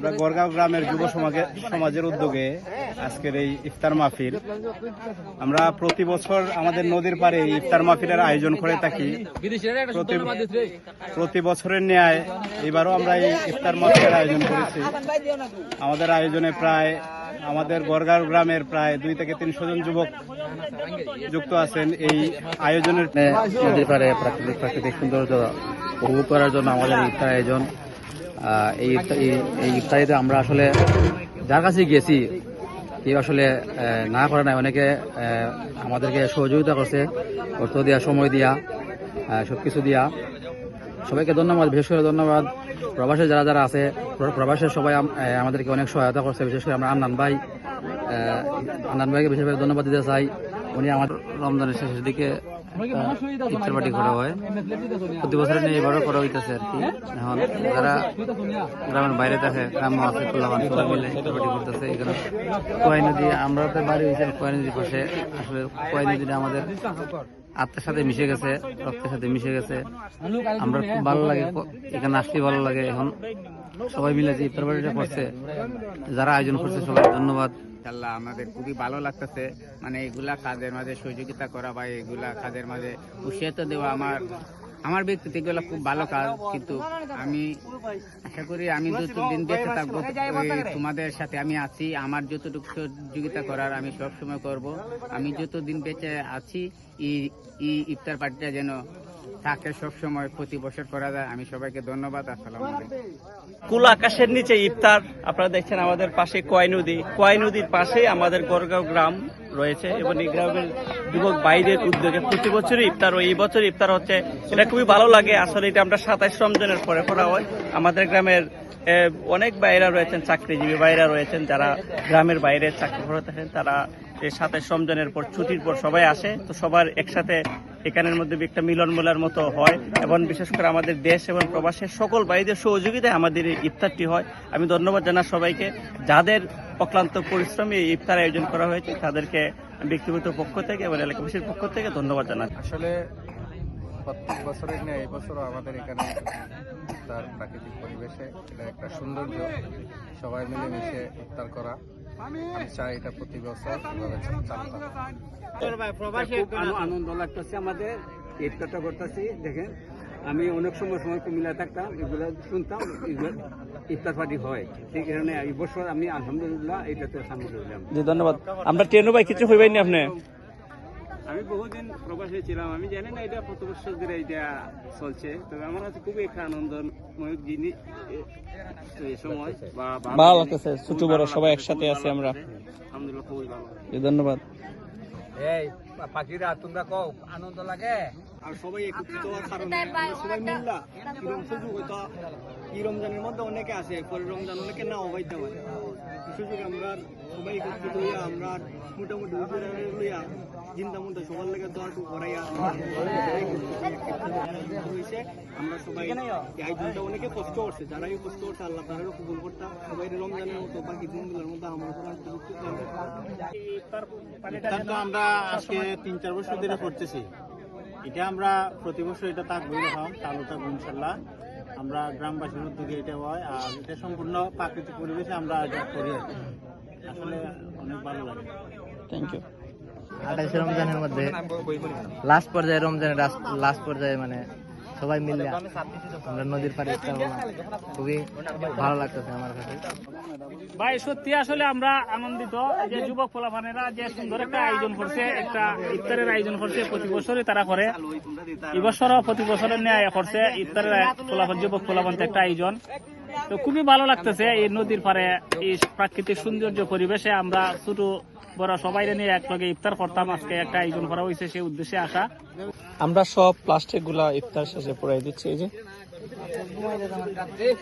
আমরা গড়গাঁও গ্রামের যুব সমাজের উদ্যোগে আজকের এই ইফতার মাহফিল আমরা প্রতি বছর আমাদের নদীর পাড়ে ইফতার মাহফিলের আয়োজন করে থাকি। প্রতি বছরের ন্যায় এবারও আমরা এই ইফতার মাহফিলের আয়োজন করেছি। আমাদের আয়োজনে প্রায় আমাদের গড়গাঁও গ্রামের প্রায় 2 থেকে 300 জন যুবক যুক্ত আছেন। এই আয়োজনের নদীর পাড়ে প্রাকৃতিক সৌন্দর্য উপভোগ করার জন্য আমাদের ইফতার আয়োজন। এই ইফতারিতে আমরা আসলে যার কাছে গেছি কেউ আসলে না করে নাই, অনেকে আমাদেরকে সহযোগিতা করছে, অর্থ দিয়া, সময় দিয়া, সবকিছু দিয়া। সবাইকে ধন্যবাদ। বিশেষ করে ধন্যবাদ প্রবাসে যারা আছে, প্রবাসের সবাই আমাদেরকে অনেক সহায়তা করছে। বিশেষ করে আমরা আন্নান ভাইকে বিশেষভাবে ধন্যবাদ দিতে চাই। উনি আমাদের রমজানের শেষের দিকে ইফতার পার্টি করা হয়, প্রতি বছরের নিয়ে এবারও করা হইতেছে আর কি। এখন যারা গ্রামের বাইরে থাকে, গ্রামে আছে, সবাই মিলে ইফতার পার্টি করতেছে। এখানে কোয়াই নদী, আমরা তো বাড়ি হয়েছে কোয়াই নদীর পাশে। আসলে কোয়াই নদীটা আমাদের আত্মার সাথে মিশে গেছে, রক্তের সাথে মিশে গেছে। আমরা খুব ভালো লাগে, এখানে আসতে ভালো লাগে। এখন সবাই মিলে যে ইফতার পার্টিটা করছে, যারা আয়োজন করছে সবাই ধন্যবাদ। ইনশাআল্লাহ আমাদের খুবই ভালো লাগতেছে, মানে এগুলা কাজের মাঝে সহযোগিতা করা বা এগুলা কাজের মাঝে উৎসাহিত দেওয়া আমার ব্যক্তিগত এগুলো খুব ভালো কাজ। কিন্তু আমি আশা করি আমি যতদিন বেঁচে থাকবো তোমাদের সাথে আমি আছি। আমার যতটুকু সহযোগিতা করার আমি সবসময় করব। আমি যতদিন বেঁচে আছি এই ইফতার পার্টিটা যেন থাকে সবসময়, প্রতি বছর করা যায়। আমি সবাইকে ধন্যবাদ। আসসালামু আলাইকুম। কুল আকাশের নিচে ইফতার আপনারা দেখছেন। আমাদের পাশে কোয়াই নদীর পাশে আমাদের গড়গাঁও গ্রাম রয়েছে এবং এই গ্রামের যুবক বাইরের উদ্যোগে প্রতি বছরই ইফতার হয়। এই বছর ইফতার হচ্ছে, এটা খুবই ভালো লাগে। আসলে এটা আমরা 27 রমজানের পরে করা হয়। আমাদের গ্রামের অনেক বাইরা রয়েছেন, চাকরিজীবী বাইরা রয়েছেন, যারা গ্রামের বাইরে চাকরি করে থাকেন, তারা এই 27 রমজানের পর ছুটির পর সবাই আসে। তো সবার একসাথে এখানের মধ্যে একটা মিলন মেলার মতো হয় এবং বিশেষ করে আমাদের দেশ এবং প্রবাসের সকল ভাইদের সহযোগিতায় আমাদের এই ইফতারটি হয়। আমি ধন্যবাদ জানাই সবাইকে, যাদের অক্লান্ত পরিশ্রমে এই ইফতার আয়োজন করা হয়েছে তাদেরকে ব্যক্তিগত পক্ষ থেকে এবং এলাকাবাসীর পক্ষ থেকে ধন্যবাদ জানাই। আসলে প্রত্যেক বছরের নিয়ে এই বছরও আমাদের এখানে তার প্রাকৃতিক পরিবেশে এটা একটা সৌন্দর্য, সবাই মিলেমিশে ইফতার করা। আমি চাই এটা প্রতি বছর আনন্দ লাগতেছে। আমাদের ইফতারটা করতেছি দেখেন, আমি অনেক সময় কুমিল্লা থাকতাম, এগুলো শুনতাম ইফতার পার্টি হয়। ঠিক এখানে এই বছর আমি আলহামদুলিল্লাহ এটাতে সামিল হইলাম। জি ধন্যবাদ। আমরা ট্রেনও ভাই কিছু হইবেন না আপনি? আমি বহুদিন প্রবাসে ছিলাম, আমি জানি না এটা কত বছর ধরে এটা চলছে। তবে আমার কাছে খুবই একটা আনন্দময় জিনিস এই সময়, ভালো লাগতেছে। ছোট বড় সবাই একসাথে আছি আমরা। আলহামদুলিল্লাহ খুবই ভালো। ধন্যবাদ। এই পাখিরা তোমরা কও আনন্দ লাগে আর সবাই একত্রিত হওয়ার কারণে সবাই মিল্লা কিরম সুযোগ হয়তো এই রমজানের মধ্যে অনেকে আসে, পরের রমজান অনেকে নাও হইতে পারে। সুযোগ আমরা সবাই একত্রিত হইয়া আমরা মোটামুটি লইয়া চিন্তা মনটা সবার লেগে দোয়াটু করাইয়া আমরা সবাই এই দিনটা অনেকে কষ্ট করছে, যারা এই কষ্ট করছে আল্লাহ তারাও কবুল করতাম। সবাই রমজানের মতো বাকি দিনগুলোর মধ্যে আমরা সবাই তো আমরা আজকে 3-4 বছর ধরে করতেছি। এটা আমরা প্রতি বছর এটা থাকবো, এরকম চালু থাকবো ইনশাল্লাহ। আমরা গ্রামবাসীর উদ্যোগে এটা হয়, আর এটা সম্পূর্ণ প্রাকৃতিক পরিবেশে আমরা এটা করি। আসলে অনেক ভালো লাগে। Thank you. 28 রমজানের মধ্যে লাস্ট পর্যায়ে, রমজানের লাস্ট পর্যায়ে মানে সবাই মিলে আমরা নদীর পাড়ে ইফতার করলাম। খুবই ভালো লাগতেছে আমার কাছে ভাই। সত্যি আসলে আমরা আনন্দিত যে যুবক পোলাপানেরা যে সুন্দর একটা আয়োজন করছে, একটা ইফতারের আয়োজন করছে। প্রতি বছরই তারা করে, এবছরও প্রতি বছরের ন্যায় করছে ইফতারের যুবক পোলাপানতে একটা আয়োজন। তো খুবই ভালো লাগতেছে এই নদীর পাড়ে এই প্রাকৃতিক সৌন্দর্য পরিবেশে আমরা ছোট বড় সবাই নিয়ে একলগে ইফতার করতাম। আজকে একটা আয়োজন করা হয়েছে, সেই উদ্দেশ্যে আসা। আমরা সব প্লাস্টিক গুলা ইফতার শেষে পুরাই দিচ্ছি। এই যে